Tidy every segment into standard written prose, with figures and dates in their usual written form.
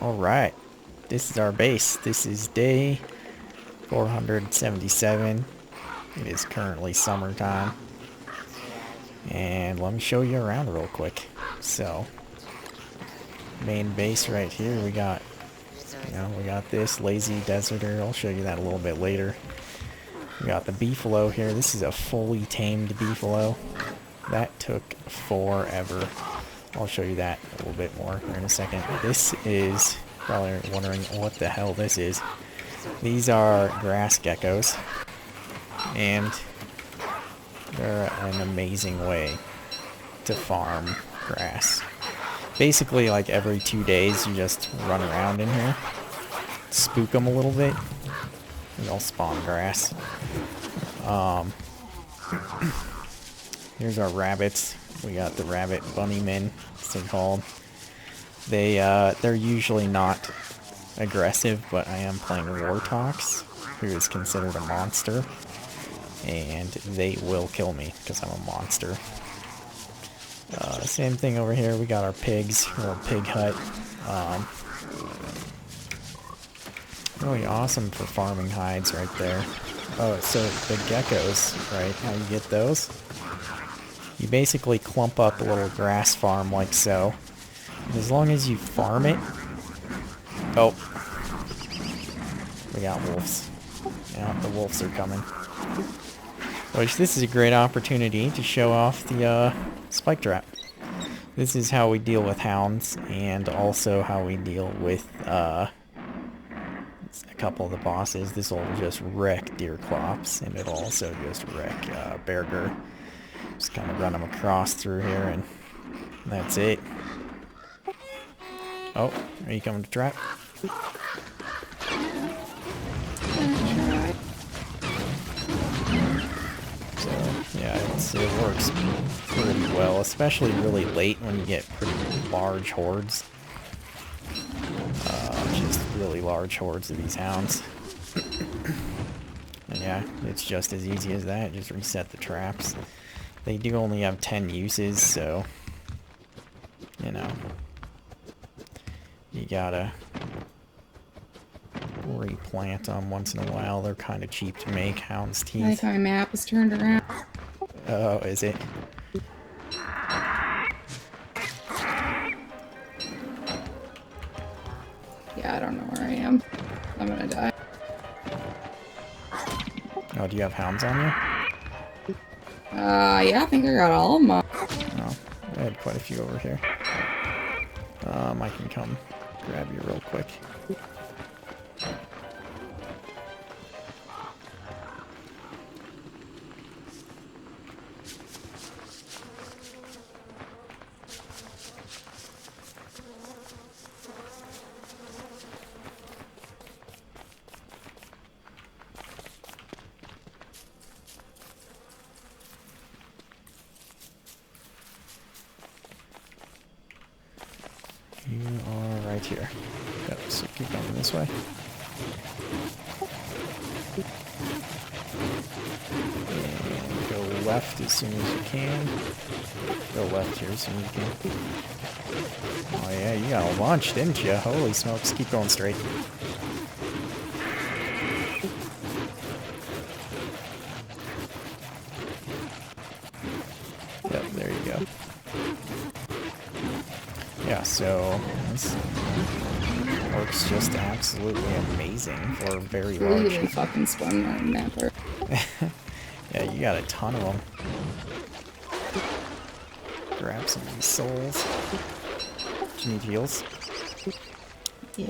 Alright, this is our base. This is day 477. It is currently summertime. And let me show you around real quick. So, main base right here, we got this lazy deserter. I'll show you that a little bit later. We got the beefalo here. This is a fully tamed beefalo. That took forever. I'll show you that a little bit more here in a second. This is, probably wondering what the hell this is. These are grass geckos, and they're an amazing way to farm grass. Basically, like every 2 days, you just run around in here, spook them a little bit, and they'll spawn grass. Here's our rabbits. We got the rabbit bunnymen, as they're called. They're usually not aggressive, but I am playing Wartox, who is considered a monster, and they will kill me because I'm a monster. Same thing over here. We got our pigs, little pig hut. Really awesome for farming hides right there. Oh, so the geckos, right? How you get those? You basically clump up a little grass farm like so. And as long as you farm it... Oh. We got wolves. Yeah, the wolves are coming. Which, this is a great opportunity to show off the spike trap. This is how we deal with hounds, and also how we deal with a couple of the bosses. This will just wreck Deerclops, and it'll also just wreck Bearger. Just kind of run them across through here, and that's it. Oh, are you coming to trap? So, yeah, it works pretty well, especially really late when you get pretty large hordes. Just really large hordes of these hounds. And yeah, it's just as easy as that. Just reset the traps. They do only have 10 uses, so, you know, you gotta replant them once in a while. They're kind of cheap to make, hound's teeth. I think my map is turned around. Oh, is it? Yeah, I don't know where I am. I'm gonna die. Oh, do you have hounds on you? Yeah, I think I got all of them. Oh, I had quite a few over here. I can come grab you real quick. You are right here. Yep, so keep going this way. And go left as soon as you can. Go left here as soon as you can. Oh yeah, you got a launch, didn't you? Holy smokes, keep going straight. Yep, there you go. Yeah, so this works just absolutely amazing for very large. Really fucking spun on that part. Yeah, you got a ton of them. Grab some of these souls. Do you need heals? Yeah.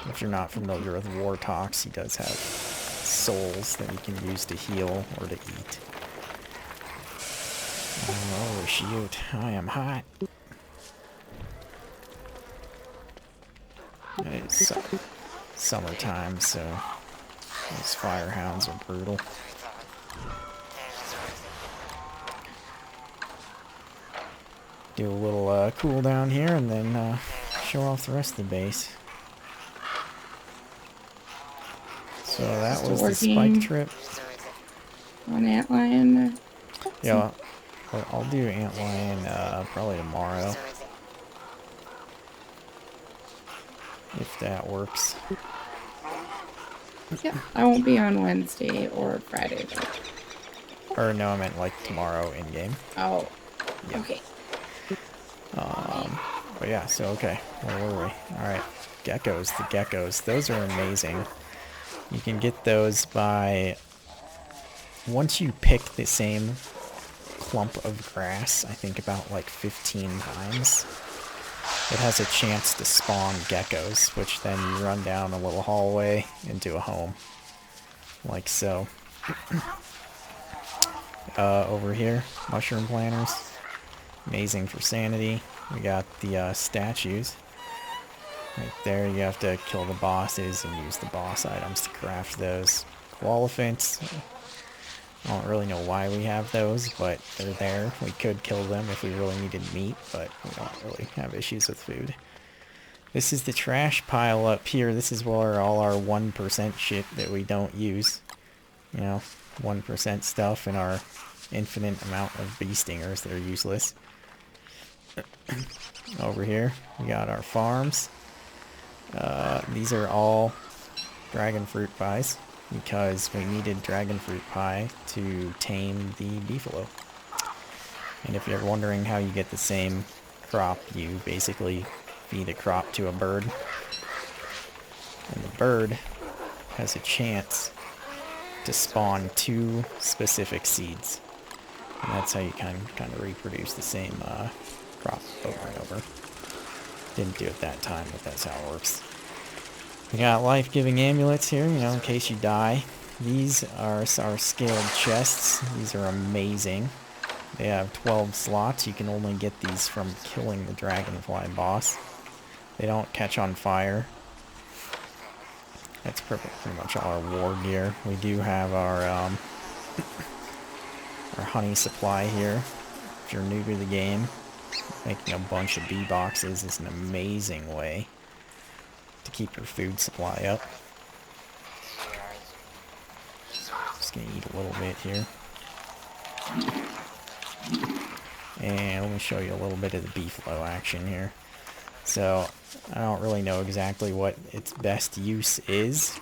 If you're not familiar with Wartox, he does have souls that you can use to heal or to eat. Oh shoot, I am hot. It's summertime, so these fire hounds are brutal. Do a little cooldown here, and then show off the rest of the base. So that was the spike trip. On Antlion. Yeah, I'll do antlion probably tomorrow. If that works. Yeah, I won't be on Wednesday or Friday though. Or no, I meant like tomorrow in game. Oh, Yeah. okay. But yeah, so okay. Where were we? Alright. Geckos, the geckos. Those are amazing. You can get those by... Once you pick the same clump of grass, I think about like 15 times, it has a chance to spawn geckos, which then you run down a little hallway into a home. Like so. Over here, mushroom planters. Amazing for sanity. We got the statues. Right there, you have to kill the bosses and use the boss items to craft those. Koalefants. I don't really know why we have those, but they're there. We could kill them if we really needed meat, but we don't really have issues with food. This is the trash pile up here. This is where all our 1% shit that we don't use. You know, 1% stuff and our infinite amount of bee stingers that are useless. Over here, we got our farms. These are all dragon fruit pies because we needed dragon fruit pie to tame the beefalo. And if you're wondering how you get the same crop, you basically feed a crop to a bird. And the bird has a chance to spawn 2 specific seeds. And that's how you kind of reproduce the same crop over and over. Didn't do it that time, but that's how it works. We got life-giving amulets here, you know, in case you die. These are our scaled chests. These are amazing. They have 12 slots. You can only get these from killing the dragonfly boss. They don't catch on fire. That's pretty much all our war gear. We do have our honey supply here. If you're new to the game, making a bunch of bee boxes is an amazing way to keep your food supply up. Just gonna eat a little bit here. And let me show you a little bit of the beefalo action here. So, I don't really know exactly what its best use is.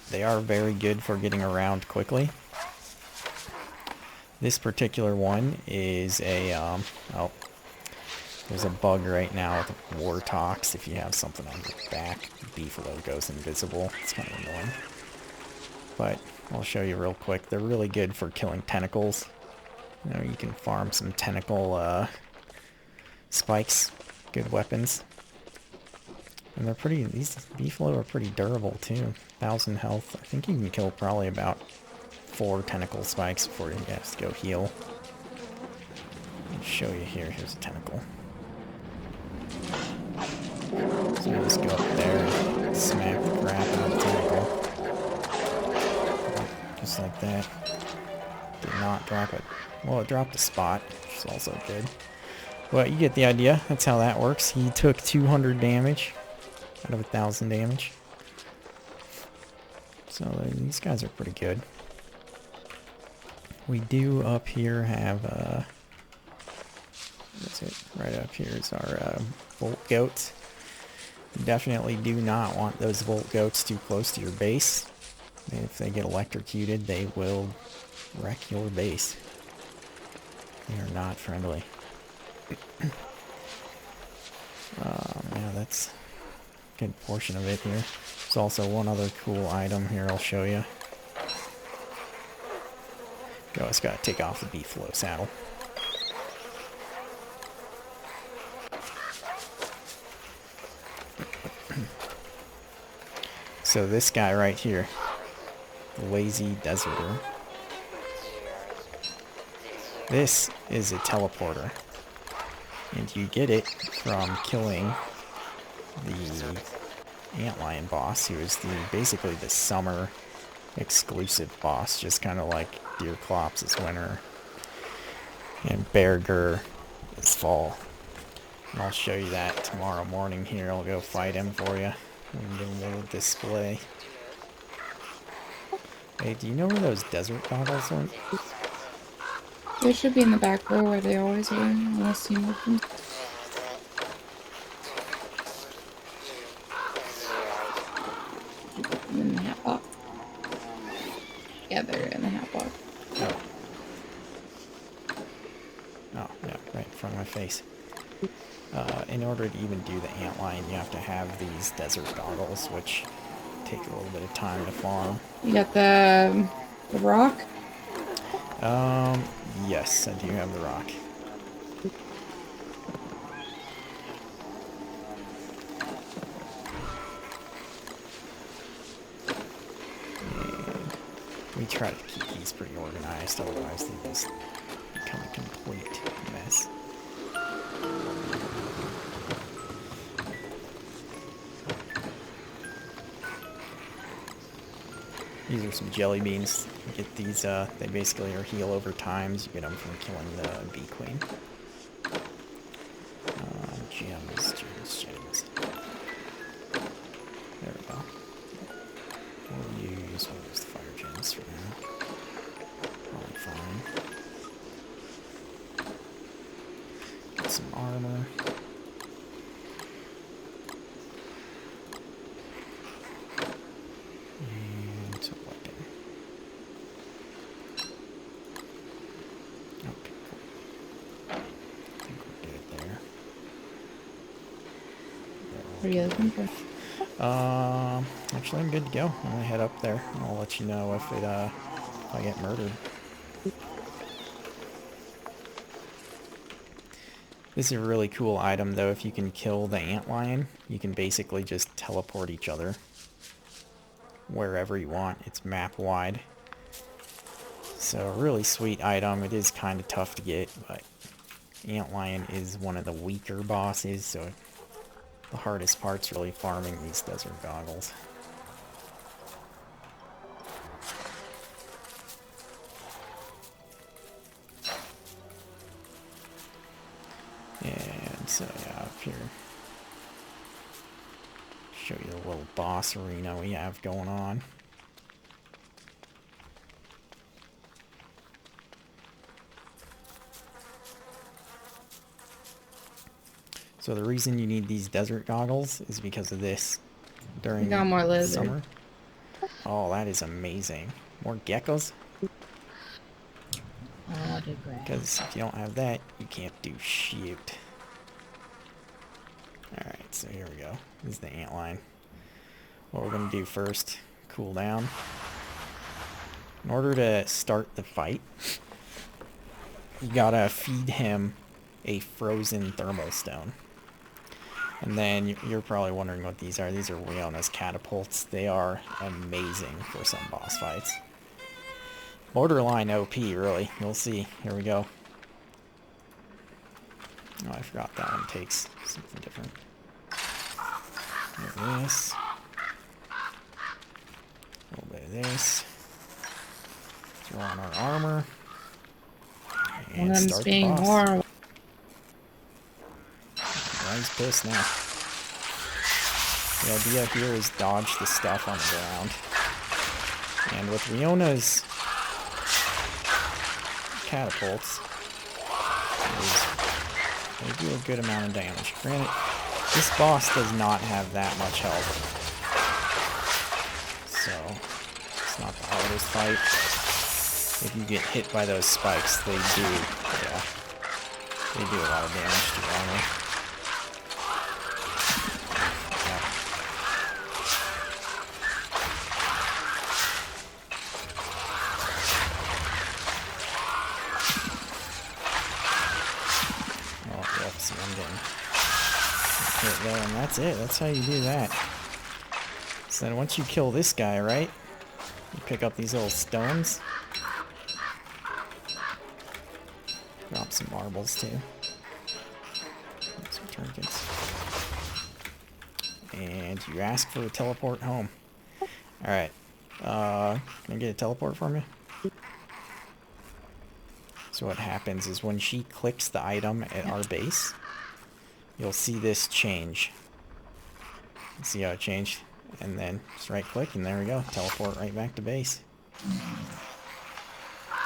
They are very good for getting around quickly. This particular one is a, oh, there's a bug right now with Wartox. If you have something on your back, beefalo goes invisible. It's kind of annoying. But I'll show you real quick. They're really good for killing tentacles. You know, you can farm some tentacle spikes. Good weapons. And they're pretty, these beefalo are pretty durable too. 1,000 health. I think you can kill probably about 4 tentacle spikes before you have to go heal. I'll show you here. Here's a tentacle. So you just go up there and smack the crap out of the tentacle. Just like that. Did not drop it. Well, it dropped a spot, which is also good. But you get the idea. That's how that works. He took 200 damage out of 1,000 damage. So these guys are pretty good. We do up here have, that's it, right up here is our volt goats. You definitely do not want those volt goats too close to your base. If they get electrocuted, they will wreck your base. They are not friendly. Yeah, that's a good portion of it here. There's also one other cool item here I'll show you. You always gotta take off the beefalo saddle. So this guy right here, the lazy deserter. This is a teleporter. And you get it from killing the antlion boss, who is basically the summer exclusive boss, just kind of like Deerclops is winter and Bearger is fall. And I'll show you that tomorrow morning here. I'll go fight him for you and get a little display. Hey, do you know where those desert goggles went? They should be in the back row where they always were, unless you moved them. In the hat box. Yeah, they're in the hat box. Oh. Oh, yeah, right in front of my face. In order to even do the antlion, you have to have these desert goggles, which take a little bit of time to farm. You got the rock? Yes, I do have the rock. And we try to keep these pretty organized, otherwise they just become a complete mess. These are some jelly beans. You get these, they basically are heal over times. You get them from killing the bee queen. Gems. There we go. We'll use the fire gems for now. Probably fine. Get some armor. And a weapon. Okay, cool. I think we're good there. What are you looking for? Actually I'm good to go. I'm gonna head up there and I'll let you know if I get murdered. This is a really cool item though. If you can kill the antlion, you can basically just teleport each other wherever you want. It's map wide. So a really sweet item. It is kind of tough to get, but antlion is one of the weaker bosses, so the hardest part's really farming these desert goggles. And so yeah, up here, show you the little boss arena we have going on. So the reason you need these desert goggles is because of this during We got more lizard. summer. Oh, that is amazing. More geckos? Oh, they're great. Because if you don't have that, you can't do shit. Alright, so here we go. This is the antlion. What we're going to do first, cool down. In order to start the fight, you gotta feed him a frozen thermostone. And then you're probably wondering what these are. These are Riona's catapults. They are amazing for some boss fights. Borderline OP, really. You'll see. Here we go. Oh, I forgot that one takes something different. This. A little bit of this. Throw on our armor. And start the boss. Horrible. Yeah, he's pissed now. The idea here is dodge the stuff on the ground. And with Riona's catapults, they do a good amount of damage. Granted, this boss does not have that much health. So, it's not the hardest fight. If you get hit by those spikes, they do a lot of damage to your armor. There, and that's it. That's how you do that. So then once you kill this guy, right? You pick up these little stones. Drop some marbles too. Some trinkets. And you ask for a teleport home. Alright. Can I get a teleport for me? So what happens is when she clicks the item at our base, you'll see this change. See how it changed? And then just right click and there we go. Teleport right back to base.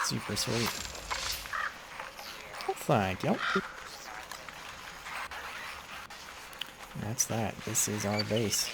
Super sweet. Thank you. That's that. This is our base.